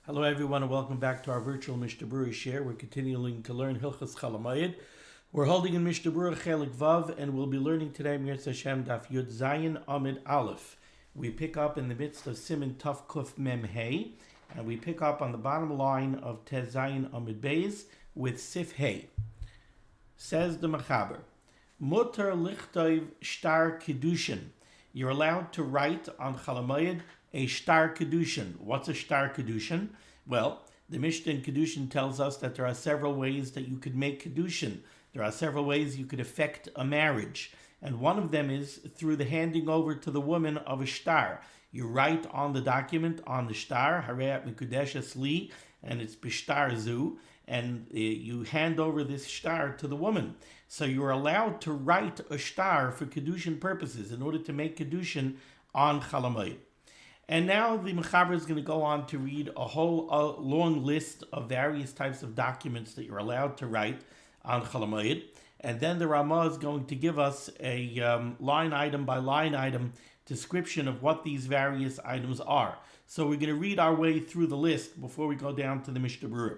Hello everyone and welcome back to our virtual Mishnah Berurah share. We're continuing to learn Hilchos Chol HaMoed. We're holding in Mishnah Berurah Chelik Vav and we'll be learning today Mirz Hashem Daf Yud Zayin Amid Aleph. We pick up in the midst of Siman Taf Kuf Mem Hey and we pick up on the bottom line of Tez Zayin Amid Beis with Sif Hey. Says the Mechaber, Mutar Lichtov Shtar Kedushin. You're allowed to write on Chol HaMoed a Shtar Kedushin. What's a Shtar Kedushin? Well, the Mishnah in Kedushin tells us that there are several ways that you could make Kedushin. There are several ways you could effect a marriage. And one of them is through the handing over to the woman of a Shtar. You write on the document, on the Shtar, Hareat Mikudeshes Li, and it's Bishtar Zu, and you hand over this Shtar to the woman. So you're allowed to write a Shtar for Kedushin purposes in order to make Kedushin on Chol HaMoed. And now the Mechaber is going to go on to read a whole long list of various types of documents that you're allowed to write on Chol HaMoed. And then the Ramah is going to give us a line item by line item description of what these various items are. So we're going to read our way through the list before we go down to the Mishnah Berurah.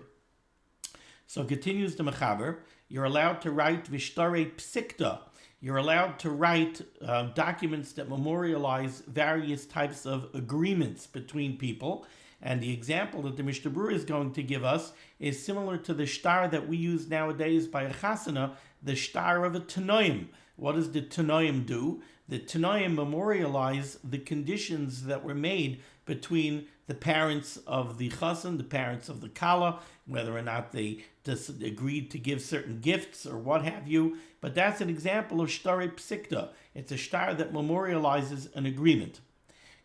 So continues the Mechaber, you're allowed to write Vishtare Psikta. You're allowed to write documents that memorialize various types of agreements between people. And the example that the Mishnah Berurah is going to give us is similar to the shtar that we use nowadays by a chasana, the shtar of a tanoim. What does the tanoim do? The tanoim memorialize the conditions that were made between the parents of the chassan, the parents of the kala, whether or not they agreed to give certain gifts or what have you. But that's an example of shtare psikta. It's a shtar that memorializes an agreement.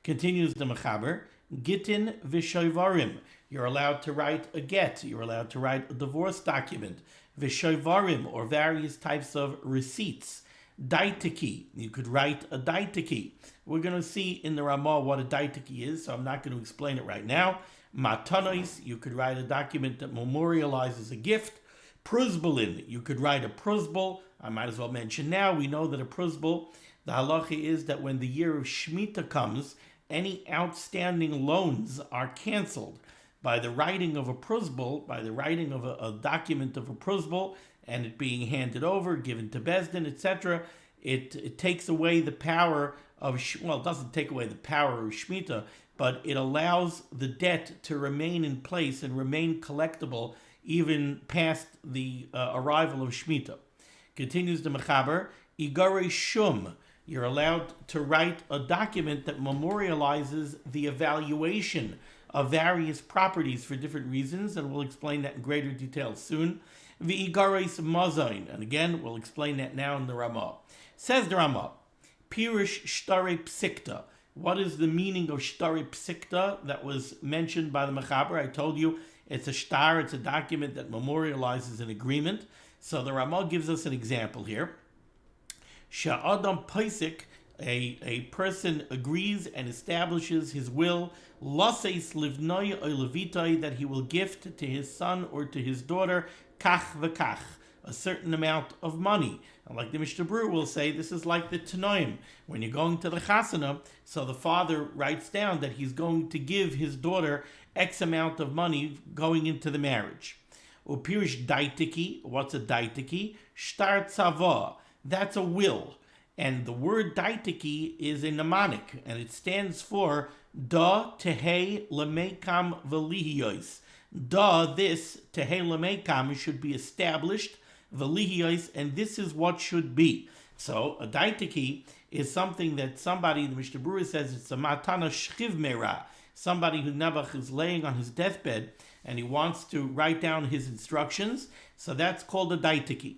Continues the Mechaber, Gittin v'shovarim. You're allowed to write a get. You're allowed to write a divorce document. V'shovarim, or various types of receipts. Daitiki. You could write a daitiki. We're going to see in the Ramah what a daitiki is, so I'm not going to explain it right now. Matanos. You could write a document that memorializes a gift. Pruzbalin. You could write a pruzbal. I might as well mention now, we know that a pruzbal, the halacha is that when the year of Shemitah comes, any outstanding loans are canceled by the writing of a pruzbal, by the writing of a document of a pruzbal, and it being handed over, given to Bezdin, etc. It takes away the power of, well, it doesn't take away the power of Shemitah, but it allows the debt to remain in place and remain collectible even past the arrival of Shemitah. Continues the Mechaber, Igare Shum. You're allowed to write a document that memorializes the evaluation of various properties for different reasons, and we'll explain that in greater detail soon. V'igares mazain, and again, we'll explain that now in the Ramah. Says the Ramah, Pirush Shtare Psikta. What is the meaning of Shtare Psikta that was mentioned by the Mechaber? I told you it's a shtar, it's a document that memorializes an agreement. So the Ramah gives us an example here. Sha'adam Paisik, a person agrees and establishes his will, Laseis Livnoi Levitai, that he will gift to his son or to his daughter, Kach v'kach, a certain amount of money. And like the Mishnah Berurah will say, this is like the Tanoim. When you're going to the chasana, so the father writes down that he's going to give his daughter X amount of money going into the marriage. Upirish daitiki, what's a daitiki? Shtar tzava, that's a will. And the word daitiki is a mnemonic, and it stands for da tehei lemekam v'lihiyos. Da, this, tehei lemekam, should be established, v'lihiyos, and this is what should be. So a daitiki is something that somebody, the Mishnah Berurah says, it's a matana shchiv mera, somebody who Nebuch is laying on his deathbed, and he wants to write down his instructions, so that's called a daitiki.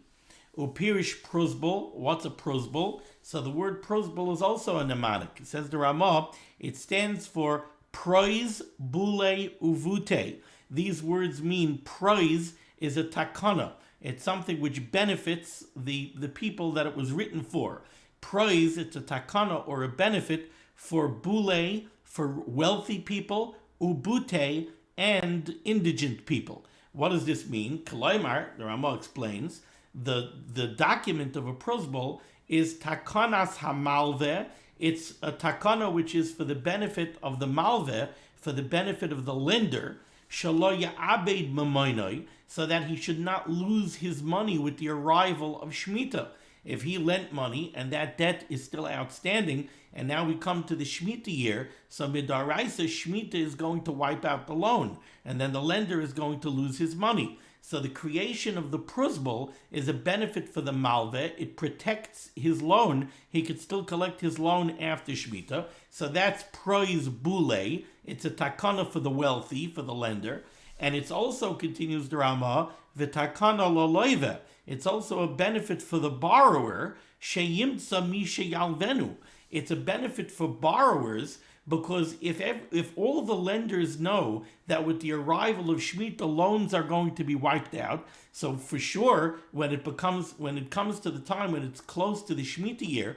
Upirish pruzbal, what's a pruzbal? So the word pruzbal is also a mnemonic. It says the Ramah, it stands for proiz, bule, uvute. These words mean proiz is a takana. It's something which benefits the people that it was written for. Proiz, it's a takana or a benefit for bule, for wealthy people, ubute, and indigent people. What does this mean? Kalaimar, the Ramah explains, the document of a pruzbal is takanas hamalveh. It's a takana which is for the benefit of the malveh, for the benefit of the lender. shelo ya'abed mamonoi, so that he should not lose his money with the arrival of Shemitah. If he lent money and that debt is still outstanding, and now we come to the Shemitah year, so midaraisa Shemitah is going to wipe out the loan, and then the lender is going to lose his money. So the creation of the permissible is a benefit for the malveh. It protects his loan. He could still collect his loan after Shemitah. So that's prois bule. It's a takana for the wealthy, for the lender. And it's also, continues the Ramah, v'takana loloive. It's also a benefit for the borrower, sheyimtza mi sheyalvenu. It's a benefit for borrowers, because if all the lenders know that with the arrival of Shemitah, loans are going to be wiped out, so for sure, when it comes to the time when it's close to the Shemitah year,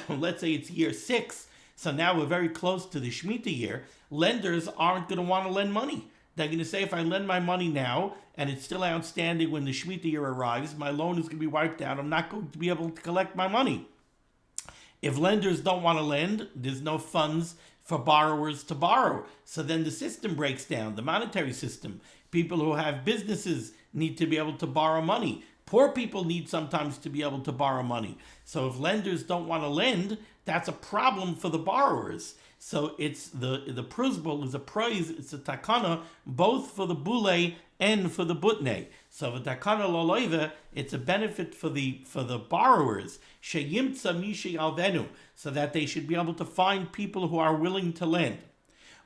let's say it's year 6, so now we're very close to the Shemitah year, lenders aren't going to want to lend money. They're going to say, if I lend my money now and it's still outstanding when the Shemitah year arrives, my loan is going to be wiped out. I'm not going to be able to collect my money. If lenders don't want to lend, there's no funds for borrowers to borrow. So then the system breaks down, the monetary system. People who have businesses need to be able to borrow money. Poor people need sometimes to be able to borrow money. So if lenders don't want to lend, that's a problem for the borrowers. So it's the permissible is a praise, it's a takana, both for the bule and for the butne. So the takana loloive, it's a benefit for the borrowers, sheyimtza mi sheyalvenu, so that they should be able to find people who are willing to lend.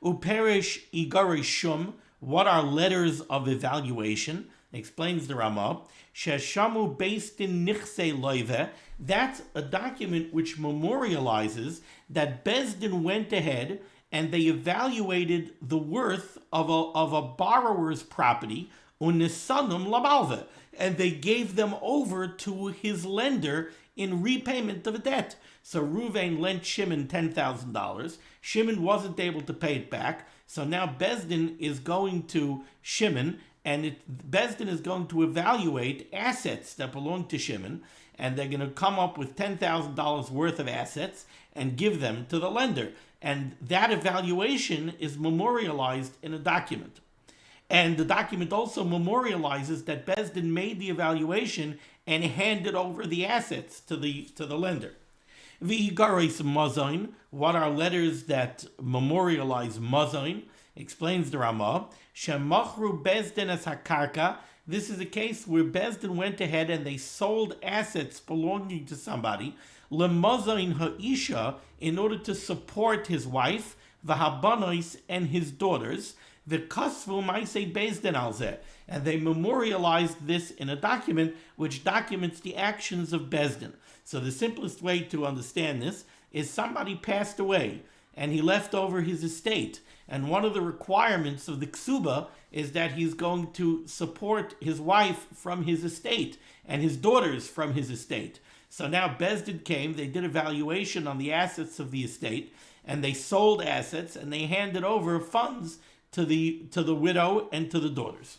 Uperish igare shum, what are letters of evaluation? Explains the Ramah. Sheshamu based in nichse loive. That's a document which memorializes that Bezdin went ahead and they evaluated the worth of a borrower's property, unisanum lamalve, and they gave them over to his lender in repayment of a debt. So Ruvain lent Shimon $10,000. Shimon wasn't able to pay it back. So now Bezdin is going to Shimon, and Bezdin is going to evaluate assets that belong to Shimon, and they're going to come up with $10,000 worth of assets and give them to the lender. And that evaluation is memorialized in a document. And the document also memorializes that Bezdin made the evaluation and handed over the assets to the lender. V'igaris mazain, what are letters that memorialize mazain? Explains the Ramah. Shemachru Bezdin as hakarka. This is a case where Bezdin went ahead and they sold assets belonging to somebody, lemazain ha'isha, in order to support his wife, v'habanois, and his daughters, v'kasvu ma'aseh Bezdin alzeh, and they memorialized this in a document which documents the actions of Bezdin. So the simplest way to understand this is somebody passed away and he left over his estate. And one of the requirements of the ksuba is that he's going to support his wife from his estate and his daughters from his estate. So now Bezdin came, they did a valuation on the assets of the estate, and they sold assets and they handed over funds to the widow and to the daughters.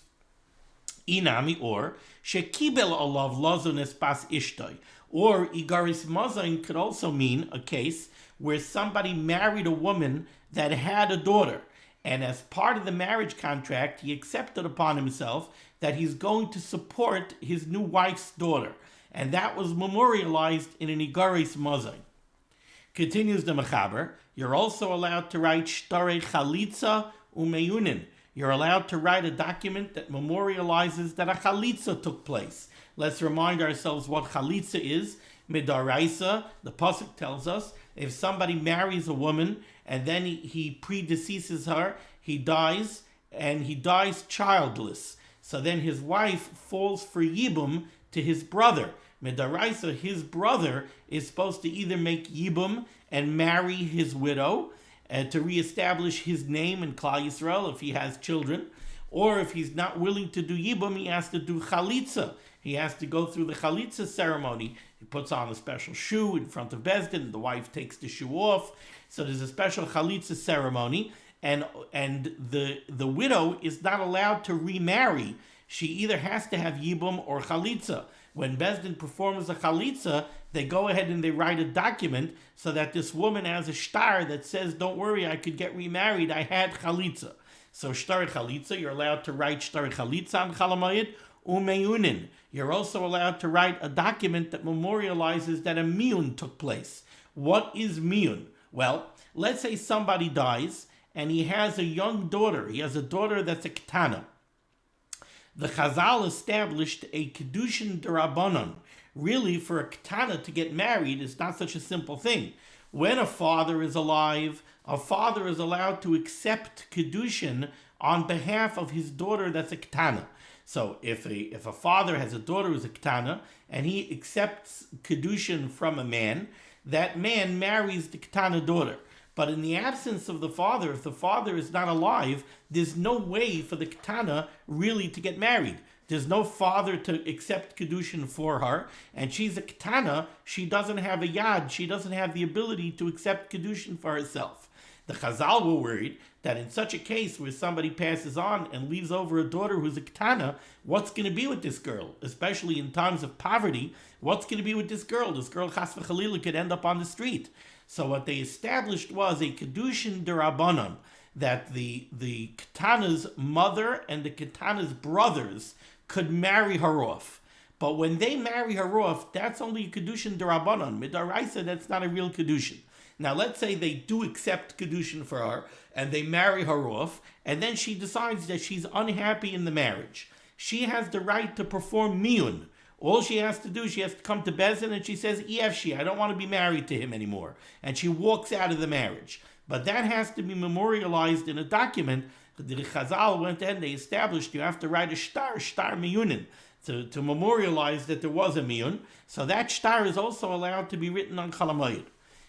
Inami, or shekibel alav lazones pas ishtoi, or igaris mazain could also mean a case where somebody married a woman that had a daughter, and as part of the marriage contract, he accepted upon himself that he's going to support his new wife's daughter, and that was memorialized in an igaris mazain. Continues the Mechaber, you're also allowed to write shtare chalitza umeyunin. You're allowed to write a document that memorializes that a chalitza took place. Let's remind ourselves what chalitza is. Midaraisa, the pasuk tells us, if somebody marries a woman and then he predeceases her, he dies, and he dies childless. So then his wife falls for yibum to his brother. Midaraisa, his brother is supposed to either make yibum and marry his widow, to reestablish his name in Klal Yisrael if he has children, or if he's not willing to do yibum, he has to do chalitza. He has to go through the chalitza ceremony. He puts on a special shoe in front of Bezdin, the wife takes the shoe off. So there's a special chalitza ceremony, and the widow is not allowed to remarry. She either has to have yibum or chalitza. When Bezdin performs a chalitza, they go ahead and they write a document so that this woman has a shtar that says, don't worry, I could get remarried, I had chalitza. So shtar chalitza, you're allowed to write shtar chalitza on Chol HaMoed. Umeyunin, you're also allowed to write a document that memorializes that a miyun took place. What is miyun? Well, let's say somebody dies and he has a young daughter. He has a daughter that's a ketana. The Chazal established a kedushin derabanan. Really, for a ketana to get married is not such a simple thing. When a father is alive, a father is allowed to accept kedushin on behalf of his daughter that's a ketana. So if a father has a daughter who's a ketana and he accepts kedushin from a man, that man marries the ketana daughter. But in the absence of the father, if the father is not alive, there's no way for the ketana really to get married. There's no father to accept kedushin for her, and she's a ketana. She doesn't have a yad. She doesn't have the ability to accept kedushin for herself. The Chazal were worried that in such a case where somebody passes on and leaves over a daughter who's a ketana, what's going to be with this girl? Especially in times of poverty, what's going to be with this girl? This girl, chas v'chalila, could end up on the street. So what they established was a kedushin derabanan, that the ketana's mother and the ketana's brothers could marry her off. But when they marry her off, that's only a kedushin derabanan. Midaraisa, that's not a real kedushin. Now, let's say they do accept kedushin for her, and they marry her off, and then she decides that she's unhappy in the marriage. She has the right to perform miyun. All she has to do, she has to come to Bezin, and she says, I don't want to be married to him anymore. And she walks out of the marriage. But that has to be memorialized in a document. The Chazal went in, they established you have to write a shtar miyunin, to memorialize that there was a miyun. So that shtar is also allowed to be written on Chol HaMoed.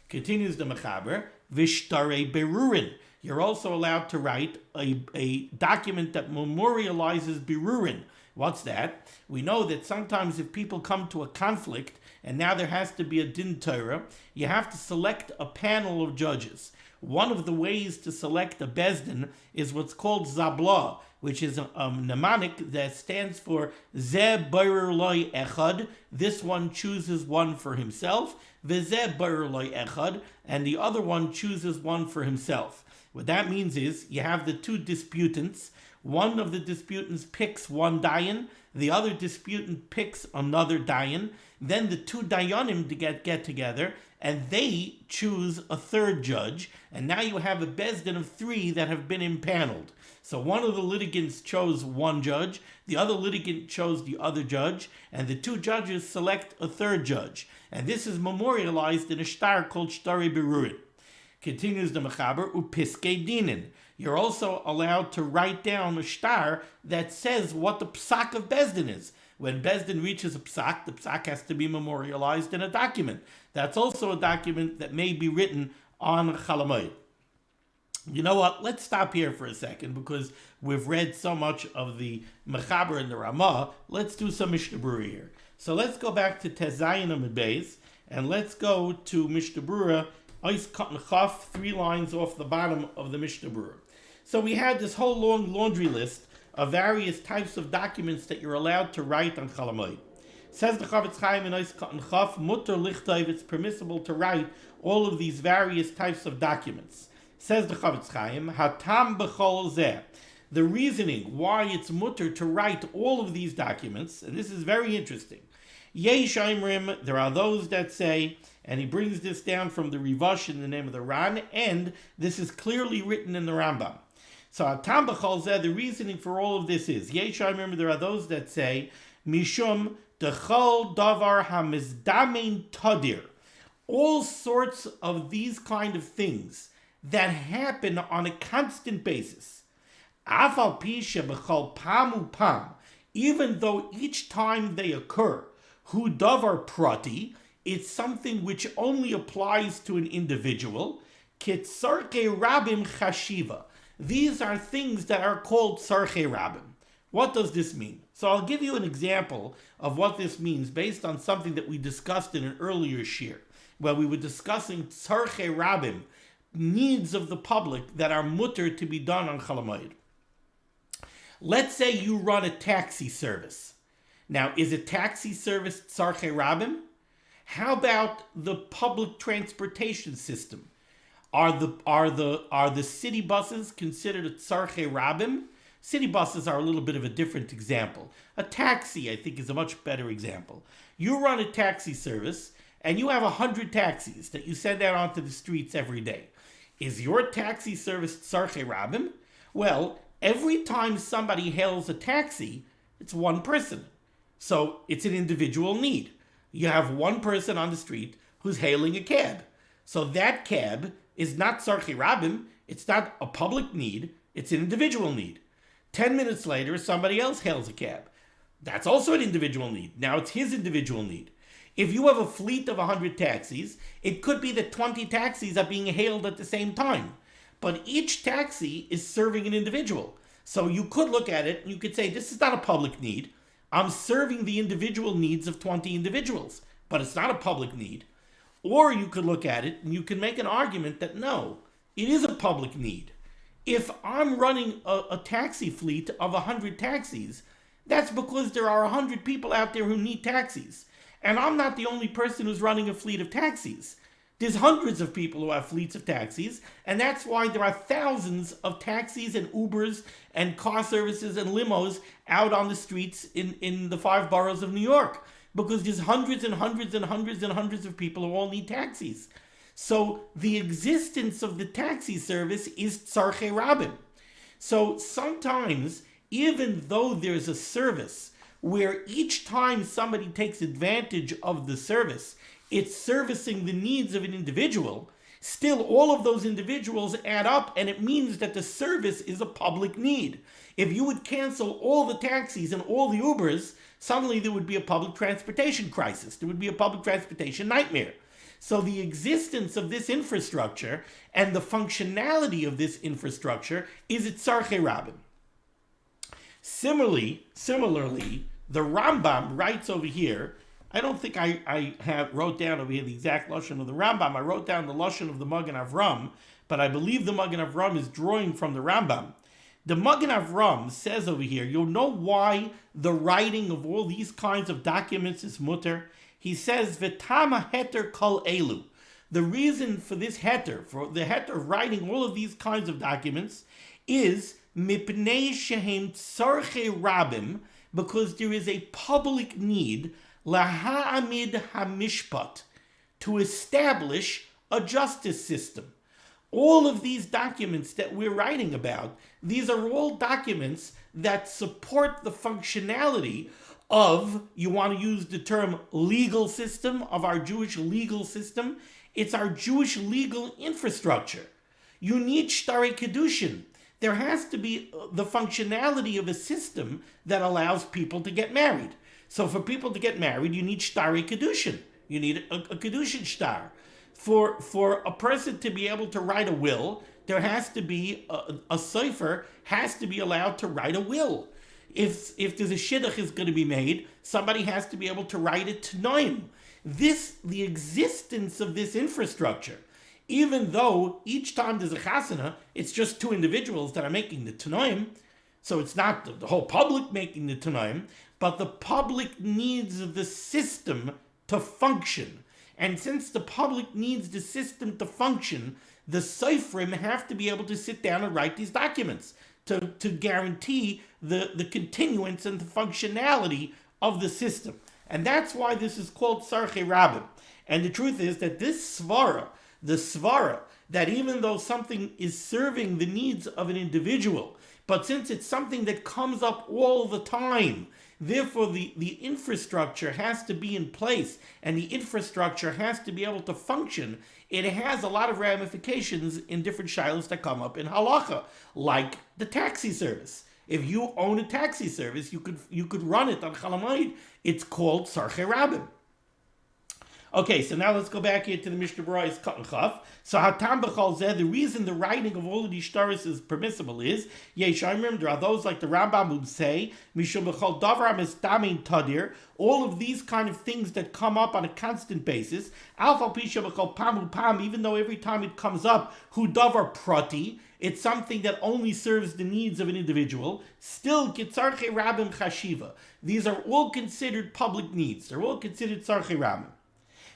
Continues the Mechaber, Vishtare Berurin. You're also allowed to write a document that memorializes Berurin. What's that? We know that sometimes if people come to a conflict, and now there has to be a din Torah, you have to select a panel of judges. One of the ways to select a bezdin is what's called zabla, which is a mnemonic that stands for Ze Borer Loi Echad. This one chooses one for himself. Veze Borer Loi Echad, and the other one chooses one for himself. What that means is you have the two disputants. One of the disputants picks one dayan, the other disputant picks another dayan. Then the two dayanim get together, and they choose a third judge. And now you have a bezdin of three that have been impaneled. So one of the litigants chose one judge, the other litigant chose the other judge, and the two judges select a third judge. And this is memorialized in a shtar called Shtari Berurin. Continues the Mechaber, Upiske Dinin. You're also allowed to write down a shtar that says what the psak of Bezdin is. When Bezdin reaches a psak, the psak has to be memorialized in a document. That's also a document that may be written on Chol HaMoed. You know what? Let's stop here for a second because we've read so much of the Mechaber and the Ramah. Let's do some Mishnah Berurah here. So let's go back to Tezayin Amud Beis, and let's go to Mishnah Berurah, Ois Katan Chaf, 3 lines off the bottom of the Mishnah Berurah. So we had this whole long laundry list of various types of documents that you're allowed to write on Chol HaMoed. Says the Chavetz Chaim in Ois Katan Chaf, Mutter Lichtayv, it's permissible to write all of these various types of documents. Says the Chavetz Chaim, Hatam B'chol Zeh. The reasoning why it's mutter to write all of these documents, and this is very interesting. Yesh Aimrim, there are those that say, and he brings this down from the Rivash in the name of the Ran, and this is clearly written in the Rambam. So Hatam B'chol Zeh, the reasoning for all of this is, Yesh Aimrim, there are those that say, Mishum Dechol Davar HaMizdamein Tadir. All sorts of these kind of things that happen on a constant basis. Afal Pisha B'chol Pamu Pam, even though each time they occur, Hu Davar Prati, it's something which only applies to an individual. Kitzarche Rabim Chashiva. These are things that are called Sarche Rabim. What does this mean? So I'll give you an example of what this means based on something that we discussed in an earlier shir, where we were discussing Sarche Rabim, needs of the public that are mutter to be done on Chol HaMoed. Let's say you run a taxi service. Now, is a taxi service Tzarchei Rabim? How about the public transportation system? Are the city buses considered a tzarchei rabim? City buses are a little bit of a different example. A taxi, I think, is a much better example. You run a taxi service, and you have 100 taxis that you send out onto the streets every day. Is your taxi service tzarchei rabim? Well, every time somebody hails a taxi, it's one person. So it's an individual need. You have one person on the street who's hailing a cab. So that cab is not tzarchei rabim, it's not a public need, it's an individual need. 10 minutes later, somebody else hails a cab. That's also an individual need. Now it's his individual need. If you have a fleet of 100 taxis, it could be that 20 taxis are being hailed at the same time. But each taxi is serving an individual. So you could look at it and you could say, this is not a public need. I'm serving the individual needs of 20 individuals, but it's not a public need. Or you could look at it and you can make an argument that no, it is a public need. If I'm running a taxi fleet of 100 taxis, that's because there are 100 people out there who need taxis. And I'm not the only person who's running a fleet of taxis. There's hundreds of people who have fleets of taxis, and that's why there are thousands of taxis and Ubers and car services and limos out on the streets in the 5 boroughs of New York. Because there's hundreds and hundreds and hundreds and hundreds of people who all need taxis. So the existence of the taxi service is tzarchei rabim. So sometimes, even though there's a service where each time somebody takes advantage of the service, it's servicing the needs of an individual, still all of those individuals add up, and it means that the service is a public need. If you would cancel all the taxis and all the Ubers, suddenly there would be a public transportation crisis. There would be a public transportation nightmare. So the existence of this infrastructure and the functionality of this infrastructure is a tzarchei rabim. Similarly, the Rambam writes over here, I don't think I wrote down over here the exact lashon of the Rambam. I wrote down the lashon of the Magen Avram, but I believe the Magen Avram is drawing from the Rambam. The Magen Avram says over here, you'll know why the writing of all these kinds of documents is mutter. He says, V'tama heter kol elu. The reason for this heter, for the heter of writing all of these kinds of documents, is mipnei shehem tzarchei rabim, because there is a public need laha'amid hamishpat, to establish a justice system. All of these documents that we're writing about, these are all documents that support the functionality of, you want to use the term legal system, of our Jewish legal system. It's our Jewish legal infrastructure. You need shtarei kedushin. There has to be the functionality of a system that allows people to get married. So for people to get married, you need shtarei kedushin. You need a kedushin shtar. For a person to be able to write a will, there has to be a sofer has to be allowed to write a will. If there's a shidduch is going to be made, somebody has to be able to write it tanoim. The existence of this infrastructure, even though each time there's a chasana, it's just 2 individuals that are making the tanoim, so it's not the whole public making the tanoim, but the public needs the system to function. And since the public needs the system to function, the Seifrim have to be able to sit down and write these documents to guarantee the continuance and the functionality of the system. And that's why this is called tzarchei rabim. And the truth is that this svara, the svara, that even though something is serving the needs of an individual, but since it's something that comes up all the time, therefore the infrastructure has to be in place and the infrastructure has to be able to function, it has a lot of ramifications in different shilos that come up in halacha, like the taxi service. If you own a taxi service, you could run it on Chol HaMoed. It's called tzarchei rabim. Okay, so now let's go back here to the Mishnah Berurah is cut and chaf. So hatam b'chol zeh, the reason the writing of all of these shtaris is permissible is, yeshayimrim, there are those like the Rambam who say, mishum b'chol davar mistamin tadir, all of these kind of things that come up on a constant basis, alpha pisha b'chol pam upam, even though every time it comes up, hu davar prati, it's something that only serves the needs of an individual, still tzarchei rabim chashiva. These are all considered public needs. They're all considered tzarchei rabim.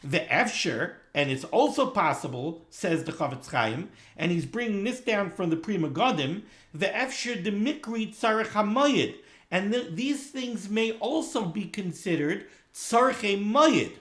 The efsher and it's also possible, says the Chavetz Chaim, and he's bringing this down from the Pri Megadim, the Efshir de Mikri Tzarech HaMoed, and these things may also be considered Tzarech Moed,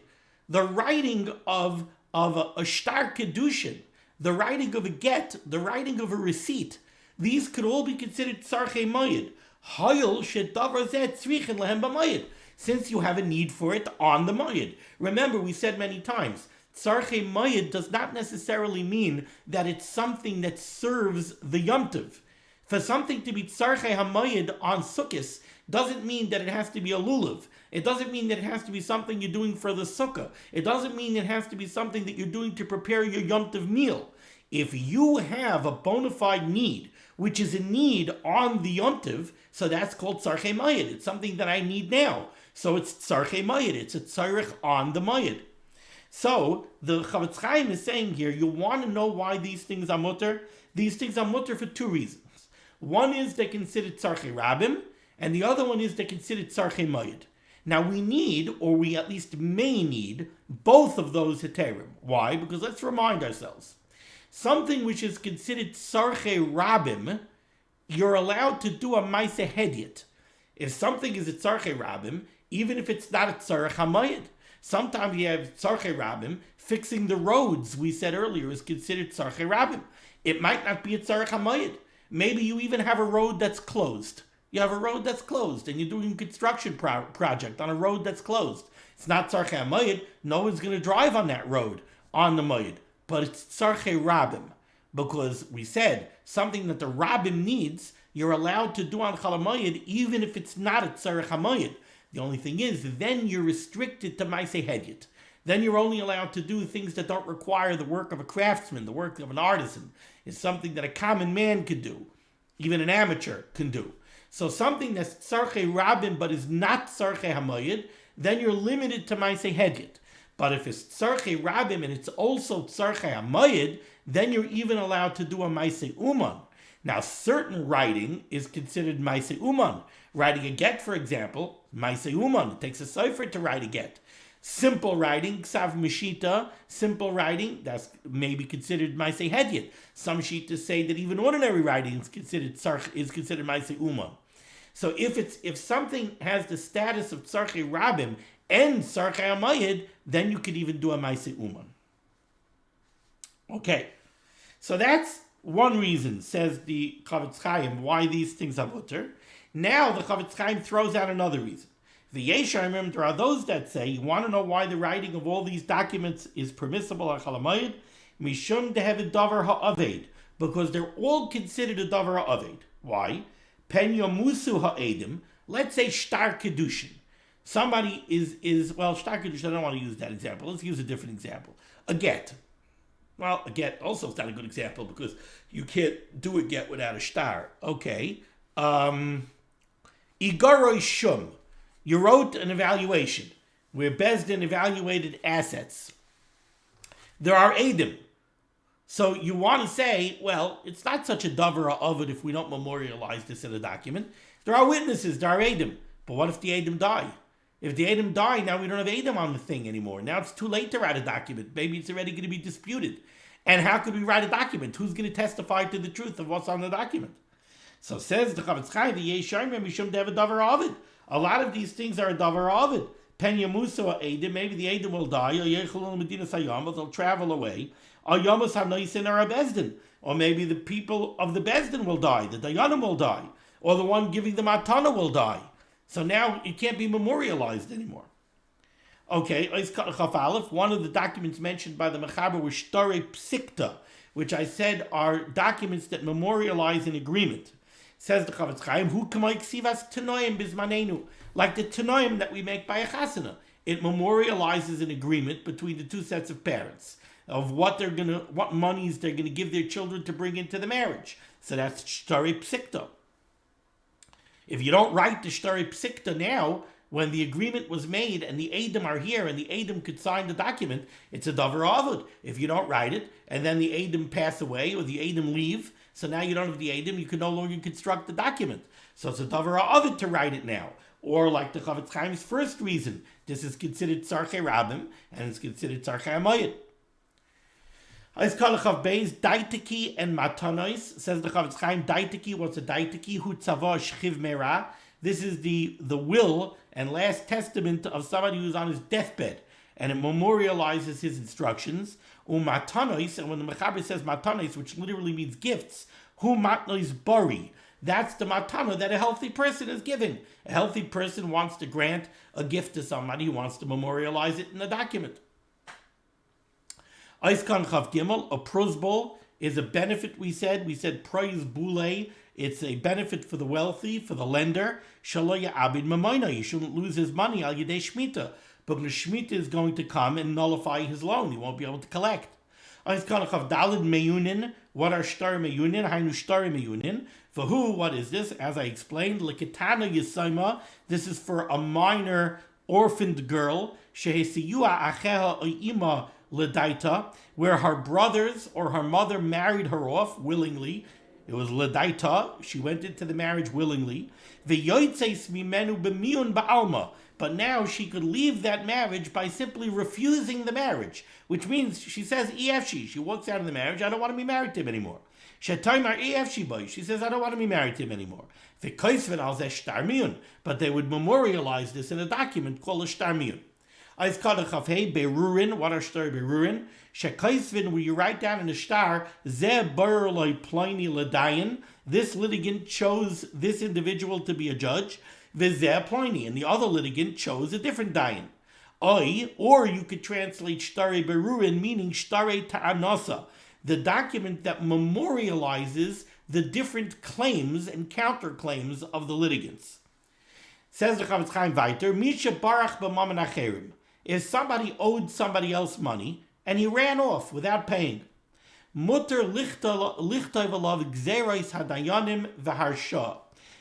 the writing of a shtar kedushin, the writing of a get, the writing of a receipt. These could all be considered Tzarech Moed. Hayol shedavar zeh tzrichen lehem b'moed, since you have a need for it on the moed. Remember, we said many times, Tzarech Moed does not necessarily mean that it's something that serves the Yom Tov. For something to be Tzarech HaMoed on Sukkos doesn't mean that it has to be a lulav. It doesn't mean that it has to be something you're doing for the sukkah. It doesn't mean it has to be something that you're doing to prepare your Yom Tov meal. If you have a bona fide need, which is a need on the Yom Tov, so that's called Tzarech Moed. It's something that I need now. So it's Tzarech Moed. It's a tzarech on the Moed. So the Chavetz Chaim is saying here, you want to know why these things are mutter? These things are mutter for two reasons. One is they're considered Tzarech Rabim, and the other one is they're considered Tzarech Moed. Now we need, or we at least may need, both of those heterim. Why? Because let's remind ourselves. Something which is considered Tzarech Rabim, you're allowed to do a Maaseh Hedyot. If something is a Tzarech Rabim, even if it's not a Tzarech HaMoed, sometimes you have Tzarech Rabim, fixing the roads, we said earlier, is considered Tzarech Rabim. It might not be a Tzarech HaMoed. Maybe you even have a road that's closed. You have a road that's closed, and you're doing a construction project on a road that's closed. It's not Tzarech HaMoed. No one's going to drive on that road on the Moed. But it's Tzarech Rabim, because we said something that the Rabim needs, you're allowed to do on Chol HaMoed, even if it's not a Tzarech HaMoed. The only thing is, then you're restricted to Maaseh Hedyot. Then you're only allowed to do things that don't require the work of a craftsman, the work of an artisan. It's something that a common man could do, even an amateur can do. So something that's Tzarech Rabim but is not Tzarech HaMoed, then you're limited to Maaseh Hedyot. But if it's Tzarech Rabim and it's also Tzarech HaMoed, then you're even allowed to do a Maaseh Uman. Now, certain writing is considered Maaseh Uman. Writing a get, for example, Maaseh Uman. It takes a cipher to write a get. Simple writing, Ksav Meshita, simple writing, that's maybe considered Maaseh Hedyot. Some Shitas say that even ordinary writing is considered Maaseh Uman. So if something has the status of Tzarech Rabim and Tzarech HaMoed, then you could even do a Maaseh Uman. Okay, so that's one reason, says the Chavetz Chaim, why these things are mutter. Now the Chavetz Chaim throws out another reason. The Yeshar, remember, there are those that say, you want to know why the writing of all these documents is permissible on Chol HaMoed? Mishum dehevet davar ha'aved, because they're all considered a davar ha'aved. Why? Pen yomusu ha'edim, let's say shtar kedushin. Somebody is well, shtar kedushin, I don't want to use that example. Let's use a different example. A get. Well, a get also is not a good example because you can't do a get without a shtar. Okay. Igaroi shum. You wrote an evaluation where Beis Din evaluated assets. There are edim. So you want to say, well, it's not such a davar of it if we don't memorialize this in a document. There are witnesses, there are edim. But what if the edim die? If the edim die, now we don't have edim on the thing anymore. Now it's too late to write a document. Maybe it's already going to be disputed. And how could we write a document? Who's going to testify to the truth of what's on the document? So says the Chavetz Chaim, the Yeshayim Mishum Dev Davar Ovid. A lot of these things are a davar Ovid. Penya Musa Edim, maybe the Edim will die, or Yechalon Medina Sayam, they'll travel away. Or Yomas HaNoisin or a Beis Din. Or maybe the people of the Beis Din will die, the Dayanim will die, or the one giving the Matana will die. So now it can't be memorialized anymore. Okay, one of the documents mentioned by the Mechaber was Shtare Psikta, which I said are documents that memorialize an agreement. Says the Chavetz Chaim, "Hu k'may ksivas tanoim bizmanenu," like the tanoim that we make by a chasana. It memorializes an agreement between the two sets of parents of what monies they're gonna give their children to bring into the marriage. So that's Shtare Psikta. If you don't write the Shtare Psikta now, when the agreement was made and the Eidim are here and the Eidim could sign the document, it's a davar avod. If you don't write it and then the Eidim pass away or the Eidim leave, so now you don't have the Eidim, you can no longer construct the document. So it's a davar avod to write it now. Or like the Chavetz Chaim's first reason, this is considered Tzarech Rabim and it's considered Tzarech HaMoed. Ais Kalachav Beis, Daitiki and Matanois, says the Chavetz Chaim, Daitiki, what's a Daitiki? Hu Tzava Shchiv Merah. This is the will and last testament of somebody who's on his deathbed, and it memorializes his instructions. Matanois, and when the Mechaber says Matanois, which literally means gifts, Hu Matnois Bari. That's the matana that a healthy person is giving. A healthy person wants to grant a gift to somebody, who wants to memorialize it in a document. Aiskan Chav Gimel, a prosbol, is a benefit, we said. We said proiz bule, it's a benefit for the wealthy, for the lender. Shaloya abid mamayna, he shouldn't lose his money al yedei shmita. But when the shmita is going to come and nullify his loan, he won't be able to collect. Aiskan Chav Dalid meyunin, what are shtar meyunin? Hainu shtar meyunin. For who, what is this? As I explained, Likitana Yisayma, this is for a minor orphaned girl, Shehesiyua Acheha Oima Ledaita, where her brothers or her mother married her off willingly. It was Ledaita, she went into the marriage willingly. V'yoitzeis mimenu b'miyun ba'alma, but now she could leave that marriage by simply refusing the marriage, which means she says EFC, she walks out of the marriage, I don't want to be married to him anymore. She says, I don't want to be married to him anymore. But they would memorialize this in a document called a shtar miyun. Berurin, what are shtar berurin? Where you write down in the shtar, this litigant chose this individual to be a judge, and the other litigant chose a different dayan. Or you could translate shtar berurin, meaning shtar ta'anasa, the document that memorializes the different claims and counterclaims of the litigants. Says the Chavetz Chaim weiter, Misha barach b'mamen acherim. If somebody owed somebody else money and he ran off without paying, mutter lichtov alav gzeros hadayanim v'harsha.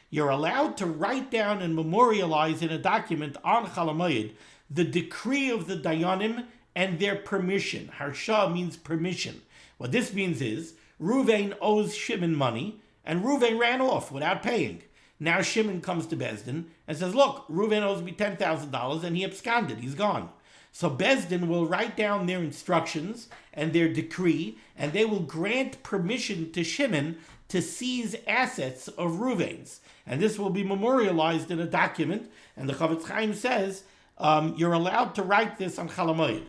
You're allowed to write down and memorialize in a document on Chol HaMoed the decree of the dayanim and their permission. Harsha means permission. What this means is, Ruvain owes Shimon money, and Ruvain ran off without paying. Now Shimon comes to Bezdin and says, look, Ruvain owes me $10,000, and he absconded, he's gone. So Bezdin will write down their instructions and their decree, and they will grant permission to Shimon to seize assets of Ruvain's. And this will be memorialized in a document, and the Chavetz Chaim says, you're allowed to write this on Chol HaMoed.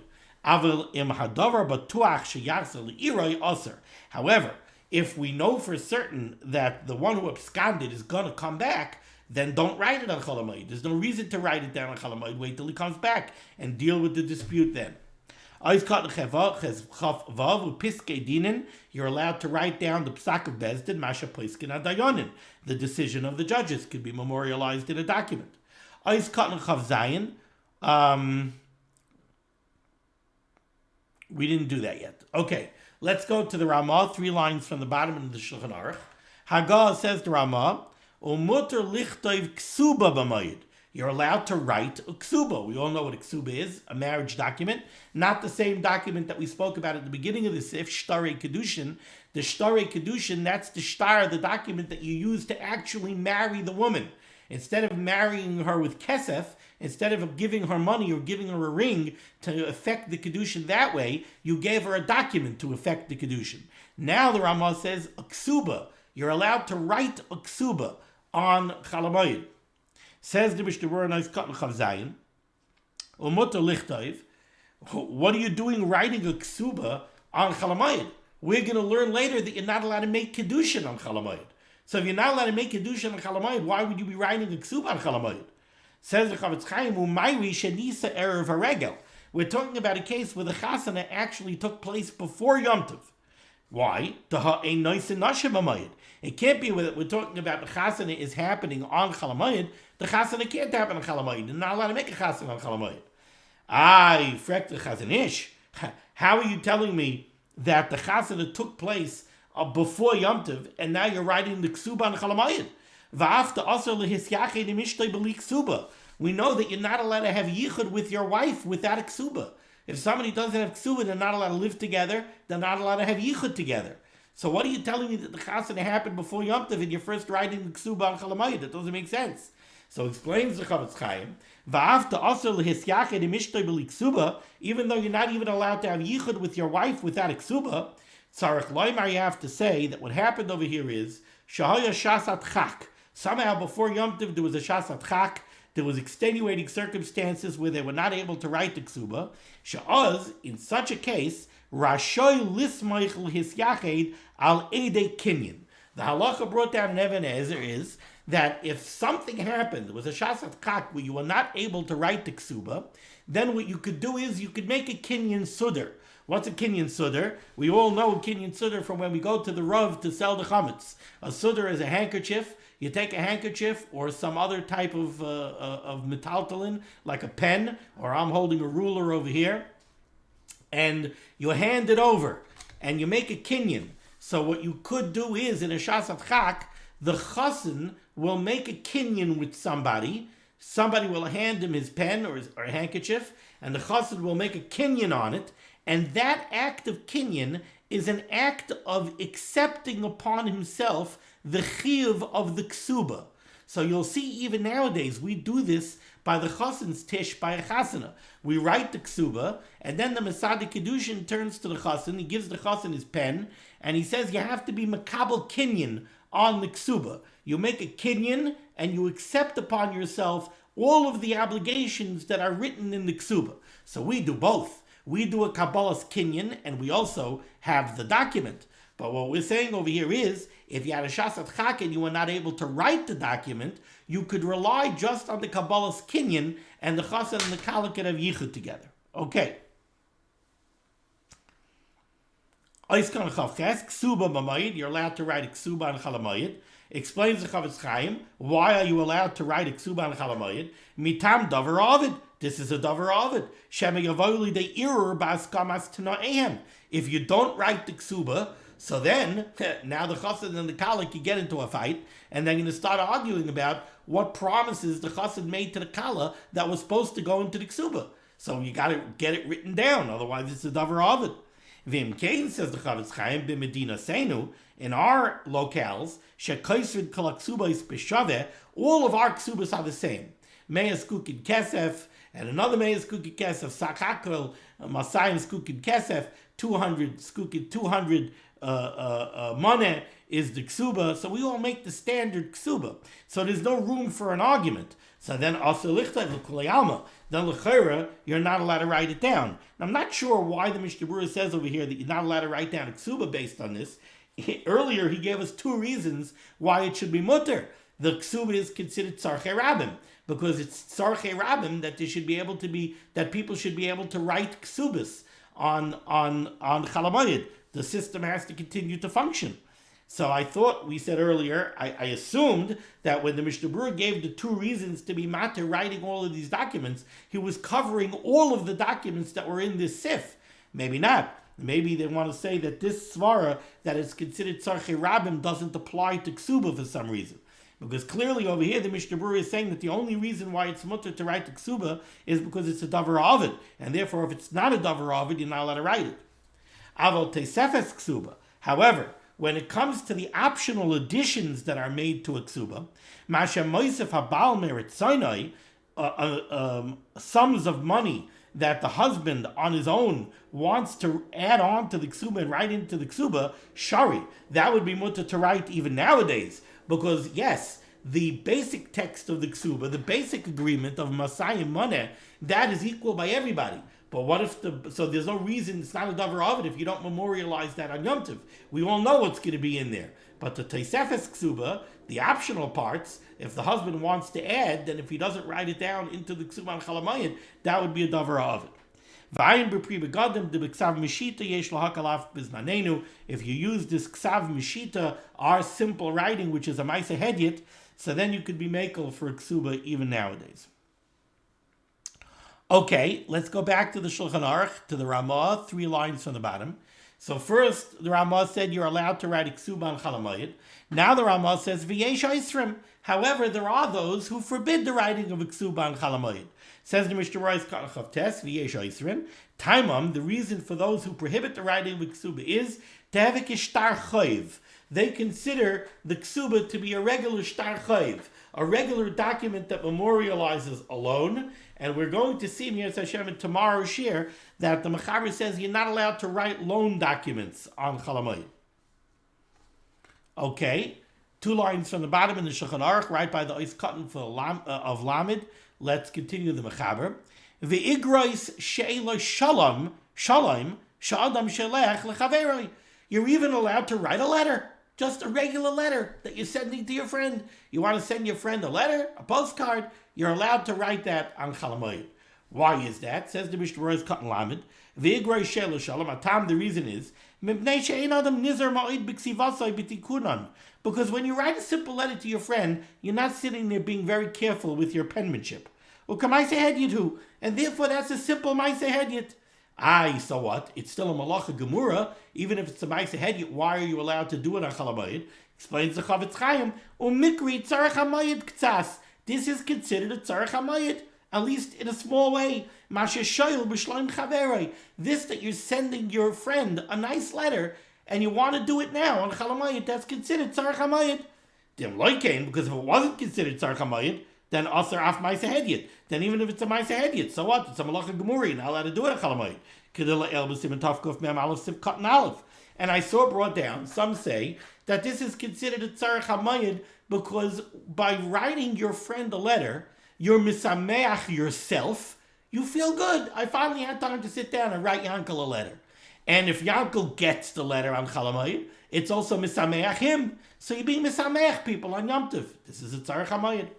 However, if we know for certain that the one who absconded is going to come back, then don't write it on Chol HaMoed. There's no reason to write it down on Chol HaMoed. Wait till he comes back and deal with the dispute then. You're allowed to write down the psak of Bezdin, Masha Poiskin Adayonin. The decision of the judges could be memorialized in a document. We didn't do that yet. Okay, let's go to the Ramah, 3 lines from the bottom of the Shulchan Aruch. Haggah says to Ramah, Umuter lichtov ksuba b'mayid. You're allowed to write a ksuba. We all know what a ksuba is, a marriage document. Not the same document that we spoke about at the beginning of the Sif, Shtarei Kedushin. The Shtarei Kedushin, that's the shtar, the document that you use to actually marry the woman. Instead of marrying her with kesef, instead of giving her money or giving her a ring to effect the Kedushin that way, you gave her a document to effect the Kedushin. Now the Ramah says a ksuba. You're allowed to write a ksuba on Chol HaMoed. Says the Mishnah Berurah, nice cut Chav Zayin, Umuter lichtov. What are you doing writing a ksuba on Chol HaMoed? We're going to learn later that you're not allowed to make Kedushin on Chol HaMoed. So if you're not allowed to make Kedushin on Chol HaMoed, why would you be writing a ksuba on Chol HaMoed? Says the Chavetz Chaim, Umayri shenisa erev haregel. We're talking about a case where the chasana actually took place before Yom Tov. Why? It can't be that we're talking about the chasana is happening on Chol HaMoed. The chasana can't happen on Chol HaMoed. You're not allowed to make a chasana on Chol HaMoed. Frek the chazanish. How are you telling me that the chasana took place before Yom Tov, and now you're writing the ksuba on Chol HaMoed? We know that you're not allowed to have yichud with your wife without a ksuba. If somebody doesn't have ksuba, they're not allowed to live together. They're not allowed to have yichud together. So what are you telling me that the chasana happened before Yom Tov and you're first writing the ksuba on Chol HaMoed? That doesn't make sense. So explains the Chavetz Chaim, Va'afta also l'hisyachid imishtoi b'liksuba, even though you're not even allowed to have yichud with your wife without a ksuba, tzarech loymar, you have to say that what happened over here is, shahaya shasat chak. Somehow before Yom Tov there was a shasat chak, there was extenuating circumstances where they were not able to write the ksuba. Sha'az, in such a case, rashoy lismaych l'hisyachid al edei kinyan. The halacha brought down in Even Ezer is that if something happened, there was a shasat chak where you were not able to write the ksuba, then what you could do is you could make a kinyan sudar. What's a kinyan sudar? We all know a kinyan sudar from when we go to the Rav to sell the chametz. A sudar is a handkerchief. You take a handkerchief or some other type of metaltalin, like a pen, or I'm holding a ruler over here, and you hand it over, and you make a kinyan. So what you could do is, in a shasat chak, the chassan will make a kinyan with somebody. Somebody will hand him his pen or a handkerchief, and the chassan will make a kinyan on it. And that act of kinyan is an act of accepting upon himself the chiyuv of the ksuba. So you'll see even nowadays, we do this by the chassan's tish, by a chasana. We write the ksuba, and then the Masada Kedushin turns to the chassan, he gives the chassan his pen, and he says you have to be makabel kinyan on the ksuba. You make a kinyan, and you accept upon yourself all of the obligations that are written in the ksuba. So we do both. We do a kabbalas kinyan, and we also have the document. But what we're saying over here is, if you had a shasat chak and you were not able to write the document, you could rely just on the kabbalas kinyan, and the chassan and the kala could have yichud together. Okay. You're allowed to write a ksuba on Chol HaMoed. Explains the Chavetz Chaim, why are you allowed to write a ksuba on Chol HaMoed? Mitam davar avid. This is a davar avid. Shema yavoli de irur ba'askamas t'no'ehem. If you don't write the ksuba, so then, now the chassan and the kala can get into a fight, and they're going to start arguing about what promises the chassan made to the kala that was supposed to go into the ksuba. So you got to get it written down, otherwise it's a davar avid. Vim Kain, says the Chavetz Chaim, b'Medina Seinu, in our locales, shekoisrid kol ksubas b'shaveh, all of our ksubas are the same. Me'as kukin kesef, and another me'as kukin kesef, sakakol, masayim skukin kesef, 200 skukin, 200 money is the ksuba, so we all make the standard ksuba. So there's no room for an argument. So then also then l'chayra, you're not allowed to write it down. Now, I'm not sure why the Mishnah Berurah says over here that you're not allowed to write down a ksuba based on this. Earlier, he gave us two reasons why it should be mutter. The ksuba is considered tzarchei rabim, because it's tzarchei rabim that there should be able to be, that people should be able to write ksubas on Chol HaMoed. The system has to continue to function. So I thought, we said earlier, I assumed that when the Mishnah Berurah gave the two reasons to be matter writing all of these documents, he was covering all of the documents that were in this sif. Maybe not. Maybe they want to say that this svara, that is considered tzarchei rabim, doesn't apply to ksuba for some reason. Because clearly over here, the Mishnah Berurah is saying that the only reason why it's mutter to write the ksuba is because it's a davar avid. And therefore, if it's not a davar avid, you're not allowed to write it. Aval teisefes ksuba. However, when it comes to the optional additions that are made to a ksuba, masha moisef habal merit sinai, sums of money that the husband on his own wants to add on to the ksuba and write into the ksuba, shari, that would be mutter to write even nowadays, because yes, the basic text of the ksuba, the basic agreement of masayim money, that is equal by everybody. But what if so there's no reason, it's not a davar avid if you don't memorialize that on Yom Tov. We all know what's going to be in there. But the Tosefes Ksuba, the optional parts, if the husband wants to add, then if he doesn't write it down into the Ksuba on Chol HaMoed, that would be a davar avid. If you use this Ksav Mishita, our simple writing, which is a Maisa Hedyet, so then you could be makel for a Ksuba even nowadays. Okay, let's go back to the Shulchan Aruch, to the Ramah, 3 lines from the bottom. So first, the Ramah said you're allowed to write a ksuba on Chol HaMoed. Now the Ramah says, V'yesh Oisrim. However, there are those who forbid the writing of a ksuba on Chol HaMoed. Says the Mishnah Berurah, Kaf V'yesh Oisrim. Taimam, the reason for those who prohibit the writing of a ksuba is to have a kishtar choiv. they consider the ksuba to be a regular shtar chayv, a regular document that memorializes a loan. And we're going to see Mir Hashem in tomorrow's share that the Mechaber says you're not allowed to write loan documents on Chol HaMoed. Okay, 2 lines from the bottom in the Shulchan Aruch, right by the Ois Cotton of limud. Let's continue the Mechaber. Ve'igrois she'ela shalom sha'adam shelech lechaveroi. You're even allowed to write a letter, just a regular letter that you're sending to your friend. You want to send your friend a letter, a postcard, you're allowed to write that on Chol HaMoed. Why is that? Says the Mishnah Berurah Cotton limud. Ve'igrois she'ela shalom. Atam, the reason is because when you write a simple letter to your friend, you're not sitting there being very careful with your penmanship. And therefore that's a simple Maaseh Hedyot. So what? It's still a Malacha Gemura, even if it's a Maaseh Hedyot. Why are you allowed to do it on Chol HaMoed? Explains the Chavetz Chaim. Umikri tzarech hamayid ktsas. This is considered a tzarech hamayid, at least in a small way. This that you're sending your friend a nice letter and you want to do it now on Chol HaMoed, that's considered tzarech hamayid. Because if it wasn't considered tzarech hamayid, then asar af Maaseh Hedyot. Then even if it's a Maaseh Hedyot, so what? It's a Malacha Gemura, you're not allowed to do it on Chol HaMoed. Kedila el b'siman tavkuf mem aleph siv katan aleph. And I saw brought down, some say that this is considered a tzarech hamayid because by writing your friend a letter, you're misameach yourself. You feel good. I finally had time to sit down and write Yankel a letter. And if Yankel gets the letter on Chol HaMoed, it's also misameach him. So you're being misameach people on Yom Tov. This is a tzarech hamayid.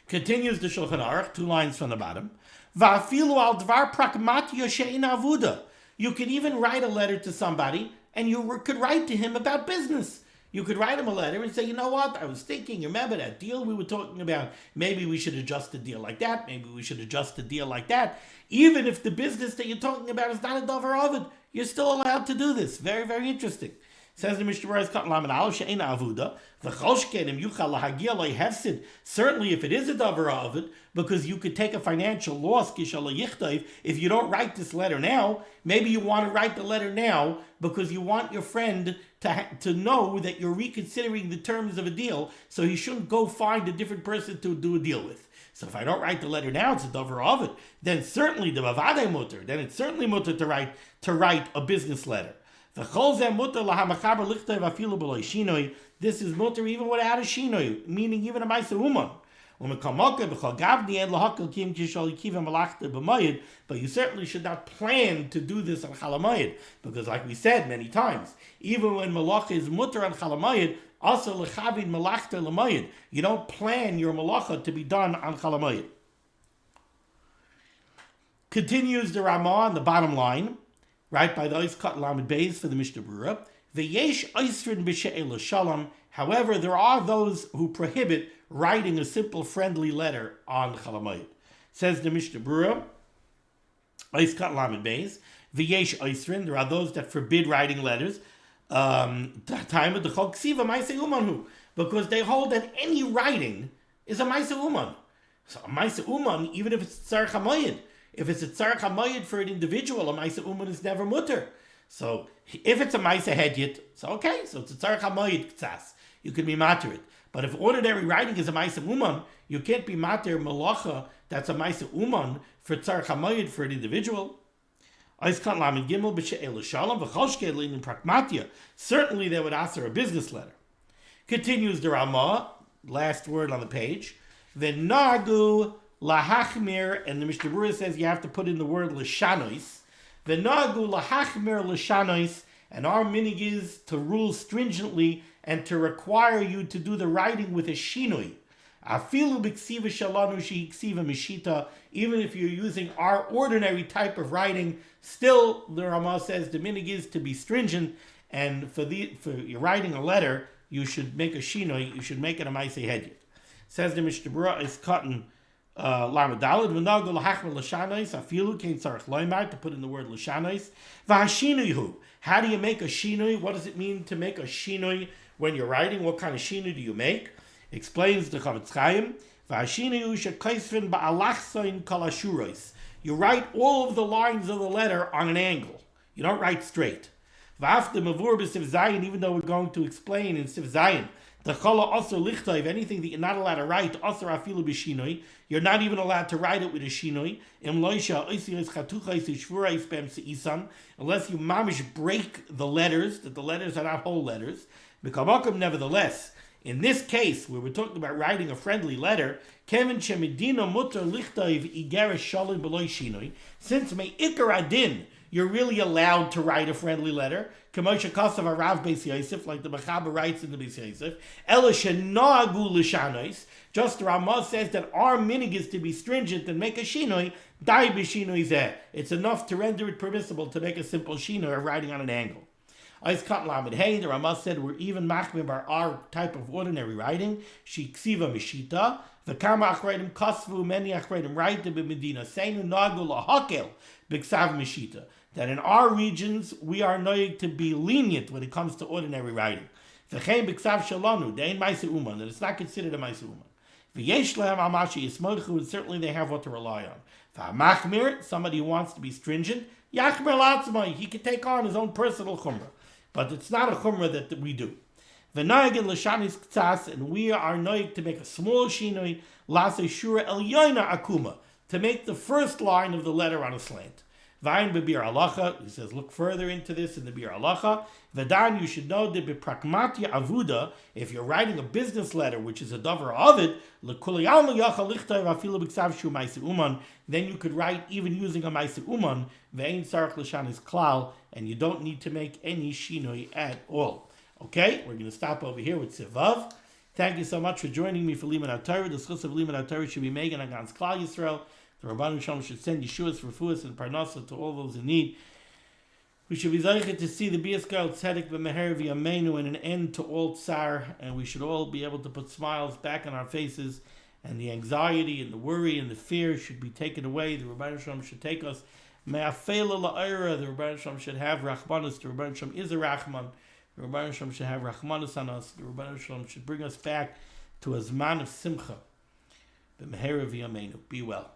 Continues the Shulchan Aruch, 2 lines from the bottom. Va'afilu al dvar pragmatia she'ein avuda. You could even write a letter to somebody, and you could write to him about business. You could write him a letter and say, you know what, I was thinking, remember that deal we were talking about? Maybe we should adjust the deal like that. Maybe we should adjust the deal like that. Even if the business that you're talking about is not a davar ovid, you're still allowed to do this. Very, very interesting. Says the Mishnah Berurah Cotton limud aleph she'ein avuda v'cholshkenim yuchal lahagia lehefsid. Certainly, if it is a davar ovid, because you could take a financial loss kishal yichtayv if you don't write this letter now. Maybe you want to write the letter now because you want your friend to know that you're reconsidering the terms of a deal, so he shouldn't go find a different person to do a deal with. So if I don't write the letter now, it's a davar ovid. Then certainly the mavadei mutter. Then it's certainly mutter to write a business letter. This is mutter even without a shinoi, meaning even a Maaseh uman. But you certainly should not plan to do this on Chol HaMoed, because like we said many times, even when malacha is mutter on Chol HaMoed, also lechavin malachta l'moed. You don't plan your malacha to be done on Chol HaMoed. Continues the Ramah on the bottom line, right by the Ois Cotton limud beis for the Mishnah Berurah. V'yesh oisrin b'she'ela shalom. However, there are those who prohibit writing a simple friendly letter on Chol HaMoed. Says the Mishnah Berurah, Ois Cotton limud beis. V'yesh oisrin. There are those that forbid writing letters. Time of the Chol Ksiva Maaseh Uman, because they hold that any writing is a Maaseh Uman. So a Maaseh Uman, even if it's tzarech hamayid. If it's a tzarech hamayid for an individual, a Maaseh Uman is never mutter. So if it's a Maaseh Hedyot, so okay, so it's a tzarech hamayid ktsas. You can be mater it. But if ordinary writing is a Maaseh Uman, you can't be mater malacha that's a Maaseh Uman for tzarech hamayid for an individual. Certainly they would answer a business letter. Continues the Ramah, last word on the page. V'nagu lahachmir, and the Mishnah Berurah says you have to put in the word l'shanois. V'nagu lahachmir l'shanois, and our minig is to rule stringently and to require you to do the writing with a shinoi. Afilu b'ksiva shalanu shehiksiva mishita, even if you're using our ordinary type of writing, still the Ramah says the minig is to be stringent, and for you're writing a letter, you should make a shinoi, you should make it a Maaseh Hedyot. Says the Mishnah Berurah is cotton limud daled v'nagul lahachmer l'shanais afilu kein tzarich loymar, to put in the word l'shanais v'hashinuihu. How do you make a shinoi? What does it mean to make a shinoi when you're writing? What kind of shinoi do you make? Explains the Chavetz Chaim, you write all of the lines of the letter on an angle. You don't write straight. V'af the mavur b'siv zayin, even though we're going to explain in siv zayin, the chala also lichtayv, anything that you're not allowed to write, also afilu b'shinoi, you're not even allowed to write it with a shinoi. Im loisha oisiyos chatuchais ishvurais b'em seisan, unless you mamish break the letters, that the letters are not whole letters. B'kamakom, nevertheless, in this case, where we're talking about writing a friendly letter, Kevin Shemedina Mutter Lichtaiv Igerish Shalim Beloy Shinoi, since me Ikar Adin, you're really allowed to write a friendly letter. Kamosha Kasav Arav Beis Yosef, like the Mechaber writes in the Beis Yosef. Ela Shenagu L'Shanois, just Ramah says that our minig is to be stringent and make a shinoi, dai b'shinoi zeh. It's enough to render it permissible to make a simple shinoi of writing on an angle. Ais Lamed Hey, the Ramah said we're even machmir by our type of ordinary writing. She ksiva mishita. The kama achreidim kasvu many achreidim write the b'medina seinu nagu lahakel b'ksav mishita. That in our regions we are noyig to be lenient when it comes to ordinary writing. V'chein b'ksav shalanu dein ma'ase uman, that it's not considered a ma'ase uman. V'yesh lehem amashi yismochu, and certainly they have what to rely on. V'hamachmir, somebody who wants to be stringent, yachmir latzmai, he can take on his own personal chumrah. But it's not a chumrah that we do. V'nayagin l'shanis k'tzas, and we are noyig to make a small shinoi, lase shura el yoina akuma, to make the first line of the letter on a slant. V'ayin b'bir halacha, he says, look further into this in the bir halacha. V'dan, you should know that b'prakmatya avuda, if you're writing a business letter, which is a davar ovid, l'kulayal l'yacha lichtay v'afilu b'ksav shu ma'ase uman, then you could write even using a ma'ase uman, v'ein sarach l'shanis klal, and you don't need to make any shinoi at all. Okay, we're going to stop over here with Sivav. Thank you so much for joining me for limud HaTorah. The schus of limud HaTorah should be made against Klal Yisrael. The Rabbanu Shalom should send Yeshuas, Refuas, and Parnasa to all those in need. We should be zeichet to see the Bias Gal Tzedek B'Meher V'Yameinu and an end to all tsar, and we should all be able to put smiles back on our faces, and the anxiety and the worry and the fear should be taken away. The Rabbanu Shalom should take us Me'afela La'ira. The Rabbanu Shalom should have Rachmanis. The Rabbanu Shalom is a Rachman. The Rabbanu Shalom should have Rachmanis on us. The Rabbanu Shalom should bring us back to a Zman of Simcha. B'Meher V'Yameinu. Be well.